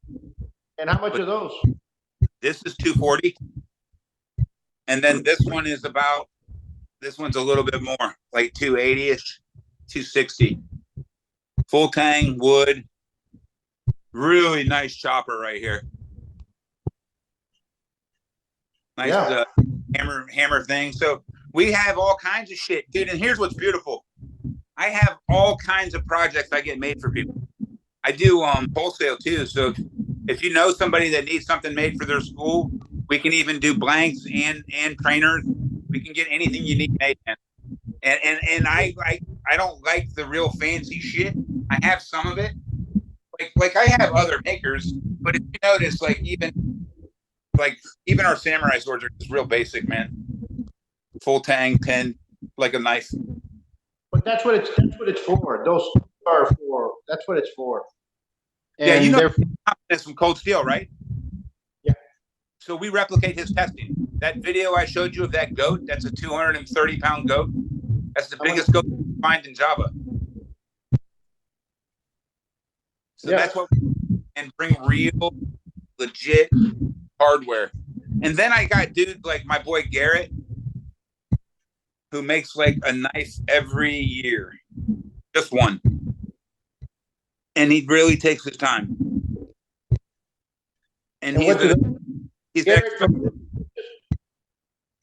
And how much are those? This is $240, and then this one's a little bit more, like $280-ish, $260. Full tang wood. Really nice chopper right here. Nice hammer thing. So we have all kinds of shit, dude. And here's what's beautiful. I have all kinds of projects I get made for people. I do wholesale too. So if you know somebody that needs something made for their school, we can even do blanks and trainers. We can get anything you need made. And I don't like the real fancy shit. I have some of it. Like I have other makers, but if you notice, even our samurai swords are just real basic, man. Full tang, pin, like a knife. But that's what it's for. Those are for. That's what it's for. And yeah, you know this from Cold Steel, right? Yeah. So we replicate his testing. That video I showed you of that goat, that's a 230-pound goat. That's the biggest goat you can find in Java. So that's what, and bring real, legit hardware. And then I got dudes like my boy Garrett, who makes like a knife every year, just one. And he really takes his time. and And what do he's they extra,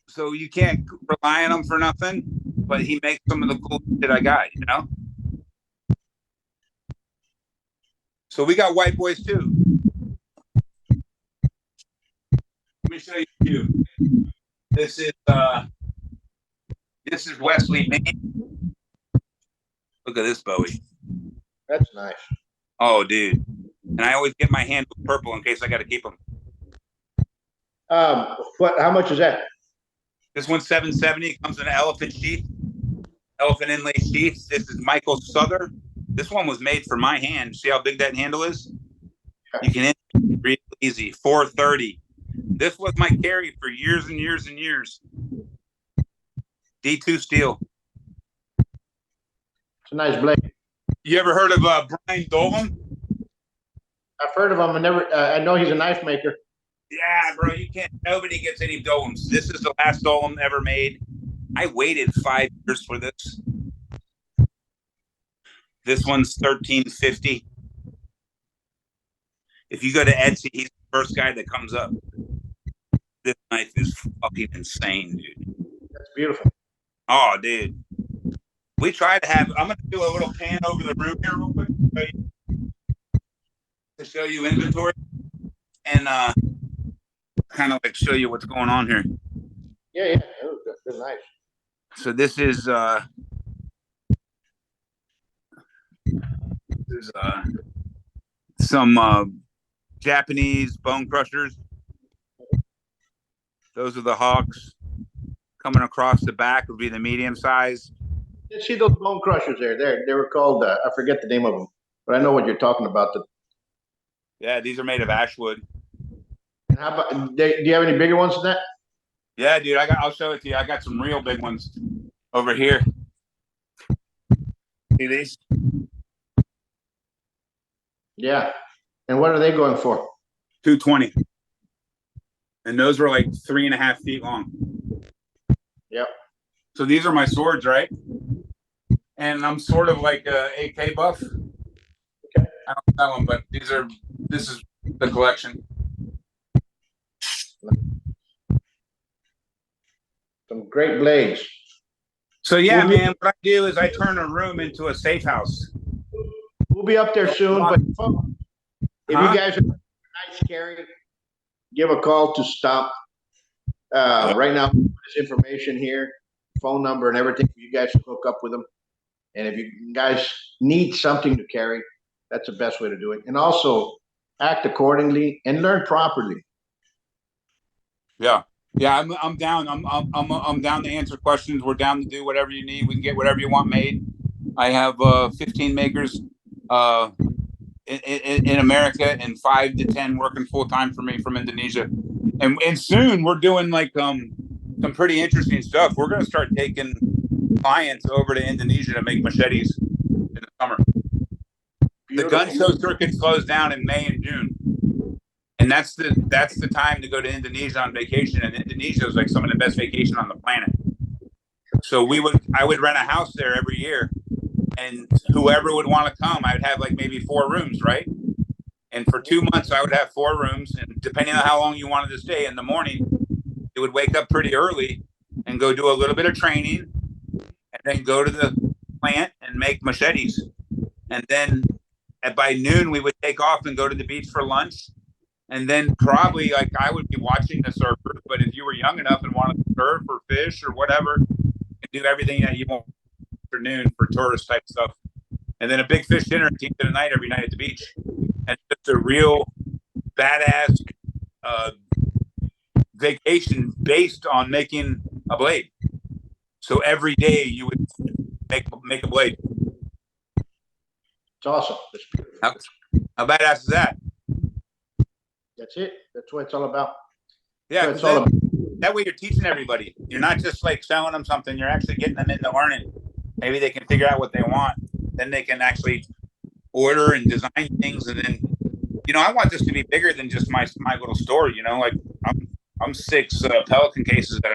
so you can't rely on him for nothing. But he makes some of the cool shit I got, you know. So we got white boys too. Let me show you. This is Wesley, Maine. Look at this Bowie. That's nice. Oh, dude. And I always get my hand with purple in case I got to keep them. How much is that? This one's $770. It comes in an elephant sheath, elephant inlay sheath. This is Michael Souther. This one was made for my hand. See how big that handle is? You can real easy. 430. This was my carry for years and years and years. D2 steel. It's a nice blade. You ever heard of Brian Dolan? I've heard of him. I know he's a knife maker. Yeah, bro, you can't. Nobody gets any domes. This is the last dome ever made. I waited 5 years for this. This one's $13.50. If you go to Etsy, he's the first guy that comes up. This knife is fucking insane, dude. That's beautiful. Oh, dude. We tried to have. I'm gonna do a little pan over the room here real quick to show you inventory and kind of like show you what's going on here. Yeah. That's nice. So this is some Japanese bone crushers. Those are the hawks. Coming across the back would be the medium size. You see those bone crushers there? They were called. I forget the name of them, but I know what you're talking about. Yeah, these are made of ashwood. And how about? Do you have any bigger ones than that? Yeah, dude. I'll show it to you. I got some real big ones over here. See these? Yeah. And what are they going for? 220. And those were like 3.5 feet long. Yep. So these are my swords, right? And I'm sort of like a AK buff. Okay. I don't sell them, but this is the collection. Some great blades. So yeah, man, what I do is I turn a room into a safe house. We'll be up there soon, but if you guys are nice carry, give a call to Stomp. Right now, this information here, phone number and everything for you guys to hook up with them. And if you guys need something to carry, that's the best way to do it. And also act accordingly and learn properly. Yeah. I'm down. I'm down to answer questions. We're down to do whatever you need. We can get whatever you want made. I have 15 makers in America and 5 to 10 working full time for me from Indonesia. And soon we're doing like some pretty interesting stuff. We're going to start taking clients over to Indonesia to make machetes in the summer. Beautiful. The gun show circuit slows down in May and June, and that's the time to go to Indonesia on vacation. And Indonesia is like some of the best vacation on the planet. So I would rent a house there every year, and whoever would want to come, I would have like maybe 4 rooms, right? And for 2 months, I would have 4 rooms. And depending on how long you wanted to stay, in the morning, you would wake up pretty early and go do a little bit of training and then go to the plant and make machetes. And then by noon, we would take off and go to the beach for lunch. And then probably like I would be watching the surfers. But if you were young enough and wanted to surf or fish or whatever, you could do everything that you want afternoon for tourist type stuff. And then a big fish dinner at the end of the night every night at the beach. And just a real badass vacation based on making a blade. So every day you would make a blade. It's awesome. It's beautiful. How badass is that? That's it. That's what it's all about. Yeah, that way you're teaching everybody. You're not just like selling them something. You're actually getting them into learning. Maybe they can figure out what they want. Then they can actually order and design things. And then, I want this to be bigger than just my little store. Like I'm 6 Pelican cases at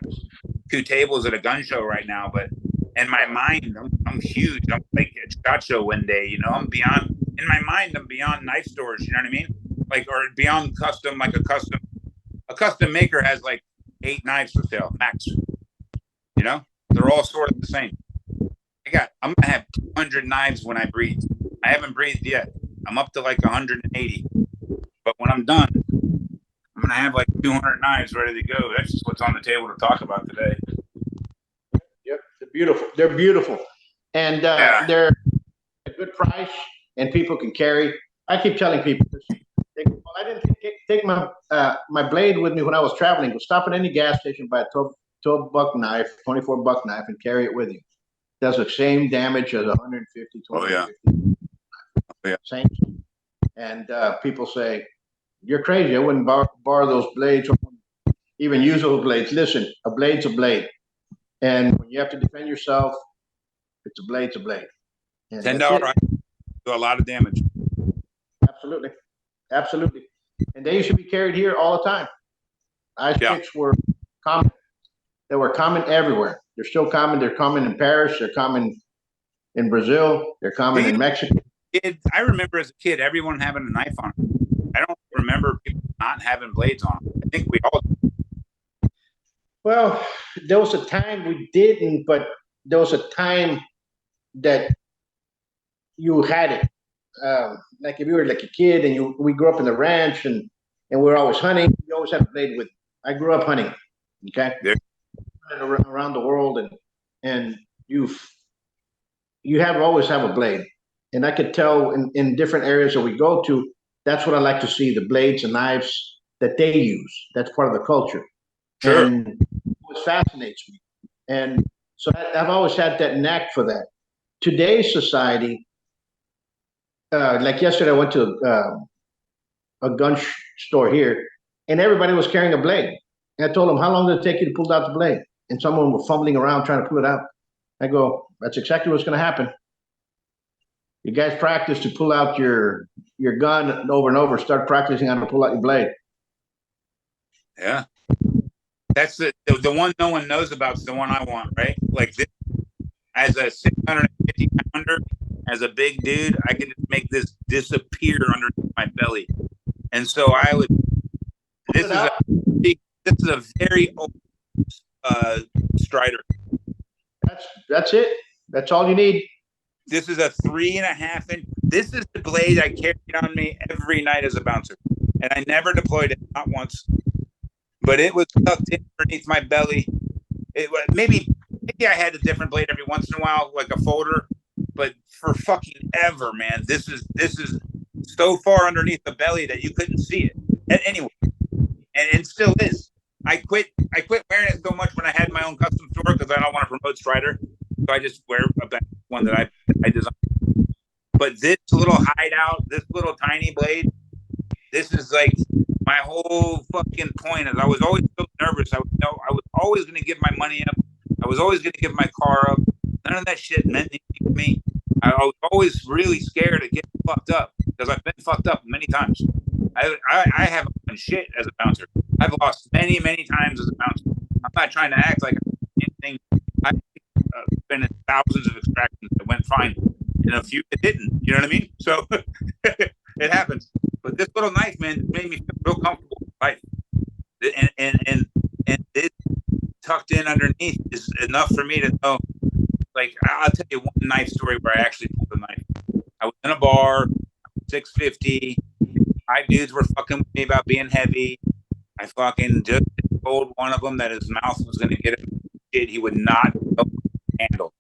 2 tables at a gun show right now. But in my mind, I'm huge. I'm like at SHOT Show one day. I'm beyond. In my mind, I'm beyond knife stores. You know what I mean? like, or beyond custom, like a custom maker has like 8 knives for sale max. You know, they're all sort of the same. I'm gonna have 200 knives when I breathe. I haven't breathed yet. I'm up to like 180. But when I'm done, I'm gonna have like 200 knives ready to go. That's just what's on the table to talk about today. Yep, they're beautiful. They're beautiful, and they're a good price, and people can carry. I keep telling people, well, I didn't take my my blade with me when I was traveling. Go stop at any gas station, buy a 12 buck knife, 24 buck knife, and carry it with you. Does the same damage as 150, 250. Oh yeah. Same. And people say, you're crazy. I wouldn't borrow those blades or even use those blades. Listen, a blade's a blade. And when you have to defend yourself, it's a blade's a blade. And $10 do a lot of damage. Absolutely. Absolutely. And they used to be carried here all the time. Ice picks were common. They were common everywhere. They're still common. They're common in Paris. They're common in Brazil. They're common in Mexico. I remember as a kid, everyone having a knife on them. I don't remember people not having blades on them. I think we all did. Well, there was a time we didn't, but there was a time that you had it. Like if you were like a kid and we grew up in the ranch and we were always hunting, you always had a blade with you. I grew up hunting. Okay. Yeah. Around the world and you always have a blade. And I could tell in different areas that we go to, that's what I like to see, the blades and knives that they use. That's part of the culture. Sure. And it fascinates me. And so I've always had that knack for that. Today's society, like yesterday, I went to a gun store here, and everybody was carrying a blade. And I told them, how long did it take you to pull out the blade? And someone was fumbling around trying to pull it out. I go, that's exactly what's going to happen. You guys practice to pull out your gun over and over. Start practicing how to pull out your blade. Yeah. That's the one no one knows about is the one I want, right? Like this, as a 650 pounder, as a big dude, I could just make this disappear underneath my belly. And so I would. This is a very old Strider. That's it. That's all you need. This is a 3.5 inch. This is the blade I carried on me every night as a bouncer, and I never deployed it, not once. But it was tucked in underneath my belly. It was maybe I had a different blade every once in a while, like a folder. But for fucking ever, man, this is so far underneath the belly that you couldn't see it. And anyway, and it still is. I quit wearing it so much when I had my own custom store because I don't want to promote Strider. So I just wear a one that I designed. But this little hideout, this little tiny blade, this is like my whole fucking point. Is I was always so nervous. I was always going to give my money up. I was always going to give my car up. None of that shit meant anything to me. I was always really scared of getting fucked up because I've been fucked up many times. I haven't done shit as a bouncer. I've lost many times as a bouncer. I'm not trying to act like anything. I've been in thousands of extractions that went fine, and a few that didn't. You know what I mean? So it happens. But this little knife, man, made me feel real comfortable with life. And this tucked in underneath is enough for me to know. Like, I'll tell you one knife story where I actually pulled a knife. I was in a bar, 650. 5 dudes were fucking with me about being heavy. I fucking just told one of them that his mouth was going to get him shit he would not handle,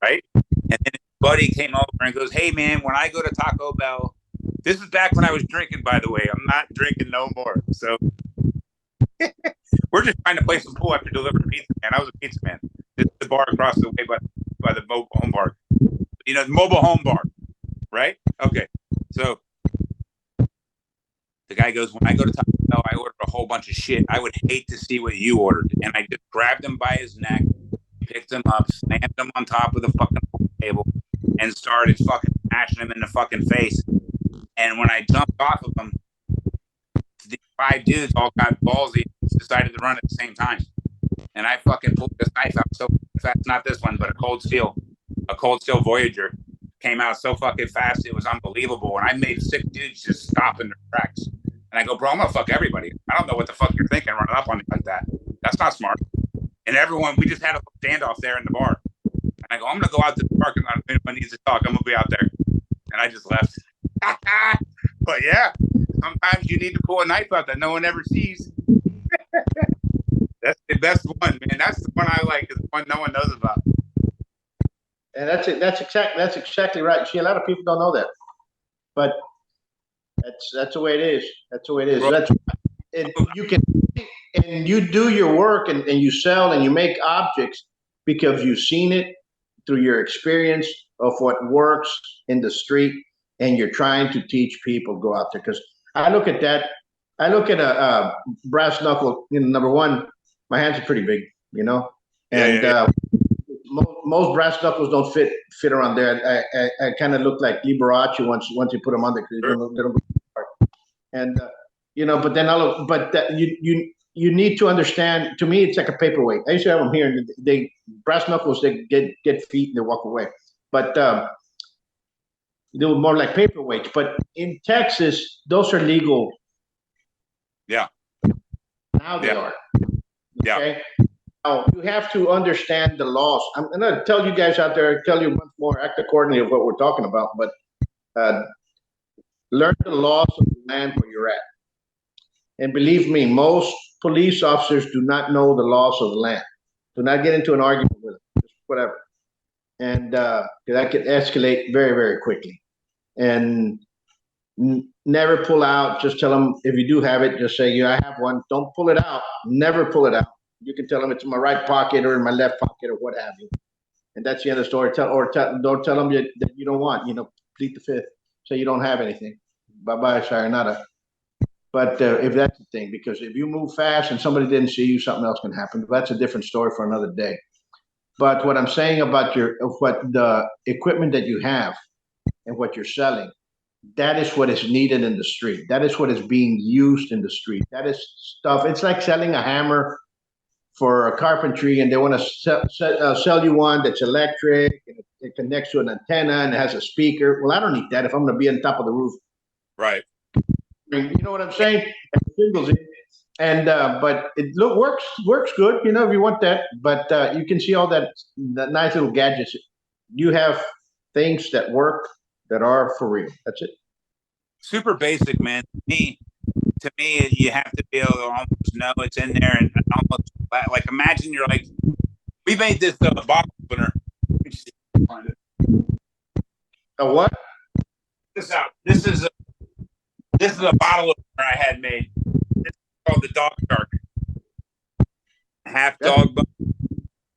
right? And then his buddy came over and goes, hey, man, when I go to Taco Bell, this is back when I was drinking, by the way. I'm not drinking no more. So we're just trying to play some pool after delivering pizza, man. I was a pizza man. This is the bar across the way by the mobile home park. You know, the mobile home bar, right? Okay. So the guy goes, when I go to Taco Bell, I order a whole bunch of shit. I would hate to see what you ordered. And I just grabbed him by his neck, picked him up, slammed him on top of the fucking table, and started fucking smashing him in the fucking face. And when I jumped off of him, the 5 dudes all got ballsy and decided to run at the same time. And I fucking pulled this knife out so fast, not this one, but a Cold Steel Voyager. Came out so fucking fast, it was unbelievable. And I made 6 dudes just stop in their tracks. And I go, bro, I'm gonna fuck everybody. I don't know what the fuck you're thinking running up on me like that. That's not smart. And everyone, we just had a standoff there in the bar. And I go, I'm gonna go out to the parking lot. If anyone needs to talk, I'm gonna be out there. And I just left. But yeah, sometimes you need to pull a knife out that no one ever sees. That's the best one, man. That's the one I like. Is the one no one knows about. And that's it. That's exactly right. See, a lot of people don't know that, but that's the way it is. That's the way it is. That's and you can and you do your work and you sell and you make objects because you've seen it through your experience of what works in the street, and you're trying to teach people go out there. Because I look at that. I look at a brass knuckle. Number one, my hands are pretty big, and most brass knuckles don't fit around there. I kind of look like Liberace once you put them on there because they don't go hard. And but then you need to understand. To me, it's like a paperweight. I used to have them here, and they brass knuckles. They get feet and they walk away, but they were more like paperweights. But in Texas, those are legal. Yeah. Now they are. Yeah. Okay? Now, you have to understand the laws. I'm going to tell you guys out there, tell you once more, act accordingly of what we're talking about, but learn the laws of the land where you're at. And believe me, most police officers do not know the laws of the land. Do not get into an argument with them, just whatever. And that could escalate very, very quickly. And never pull out. Just tell them, if you do have it, just say, I have one. Don't pull it out. Never pull it out. You can tell them it's in my right pocket or in my left pocket or what have you. And that's the end of the story. Don't tell them that you don't want, plead the fifth. Say you don't have anything. Bye-bye, sayonara. But if that's the thing, because if you move fast and somebody didn't see you, something else can happen. That's a different story for another day. But what I'm saying about what the equipment that you have and what you're selling, that is what is needed in the street. That is what is being used in the street. That is stuff. It's like selling a hammer for a carpentry, and they want to sell you one that's electric and it connects to an antenna and it has a speaker. Well, I don't need that if I'm going to be on top of the roof. Right. You know what I'm saying? And but it works good, if you want that. But you can see all that nice little gadgets. You have things that work that are for real. That's it. Super basic, man. To me, you have to be able to almost know it's in there and almost like imagine you're like, we made this bottle opener. Find it. A what? This out. This is a bottle opener I had made. It's called the Dog Shark. Half dog bone,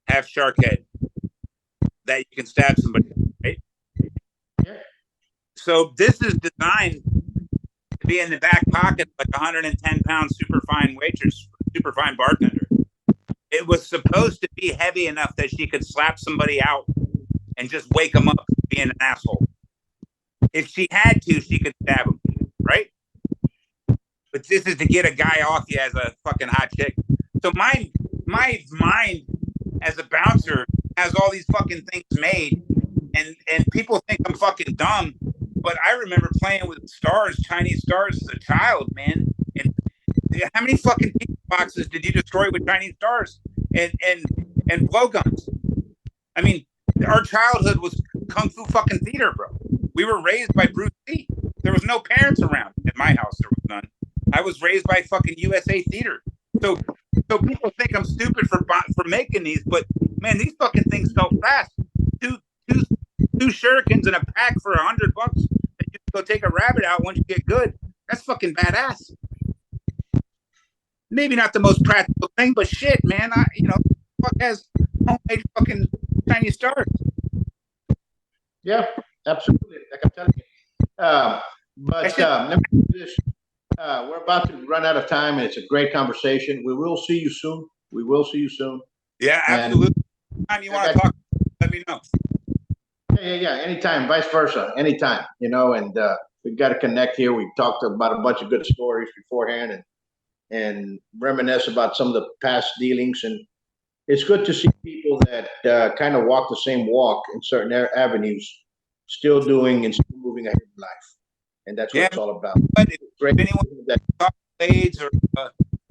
half shark head. That you can stab somebody, right? Yeah. So this is designed to be in the back pocket like a 110-pound superfine waitress, superfine bartender. It was supposed to be heavy enough that she could slap somebody out and just wake them up being an asshole. If she had to, she could stab him, right? But this is to get a guy off you as a fucking hot chick. So my mind as a bouncer has all these fucking things made, and people think I'm fucking dumb. But I remember playing with stars, Chinese stars, as a child, man. And how many fucking pizza boxes did you destroy with Chinese stars and blowguns? I mean, our childhood was kung fu fucking theater, bro. We were raised by Bruce Lee. There was no parents around. In my house, there was none. I was raised by fucking USA theater. So people think I'm stupid for making these, but man, these fucking things sell fast. Two shurikens in a pack for $100 that you can go take a rabbit out once you get good. That's fucking badass. Maybe not the most practical thing, but shit, man, fuck has homemade fucking Chinese stars. Yeah, absolutely. Like I'm telling you. Let me do this. We're about to run out of time, and it's a great conversation. We will see you soon. Yeah, absolutely. Anytime you want to talk, let me know. Yeah. Anytime, vice versa. Anytime, and we've got to connect here. We've talked about a bunch of good stories beforehand and reminisce about some of the past dealings. And it's good to see people that kind of walk the same walk in certain avenues, still doing and still moving ahead in life. and that's what it's all about. But if Great. anyone talk blades or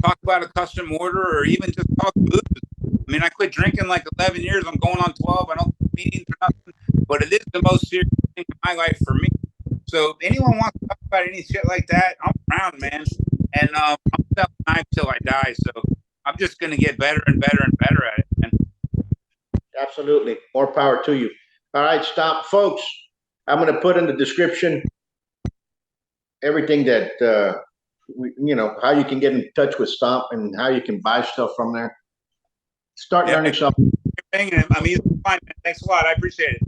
talk about a custom order or even just talk booze, I mean, I quit drinking like 11 years. I'm going on 12. I don't do meetings or nothing, but it is the most serious thing in my life for me. So if anyone wants to talk about any shit like that, I'm around, man. And I'm selling knives till I die. So I'm just going to get better and better and better at it, man. Absolutely. More power to you. All right, Stomp. Folks, I'm going to put in the description everything that, how you can get in touch with Stomp and how you can buy stuff from there. Start learning something. I'm easy to find, man. Thanks a lot. I appreciate it.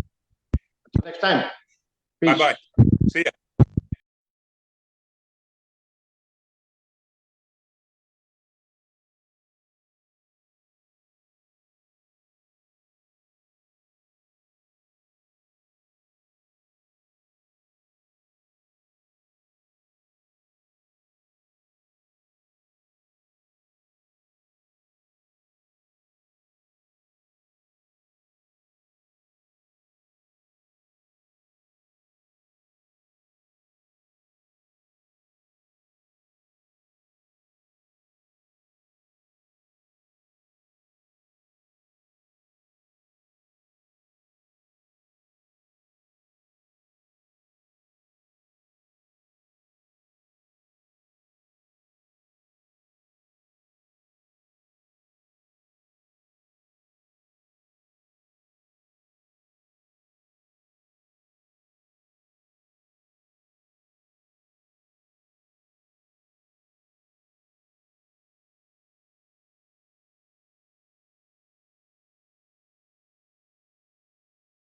Until next time. Peace. Bye-bye. See ya.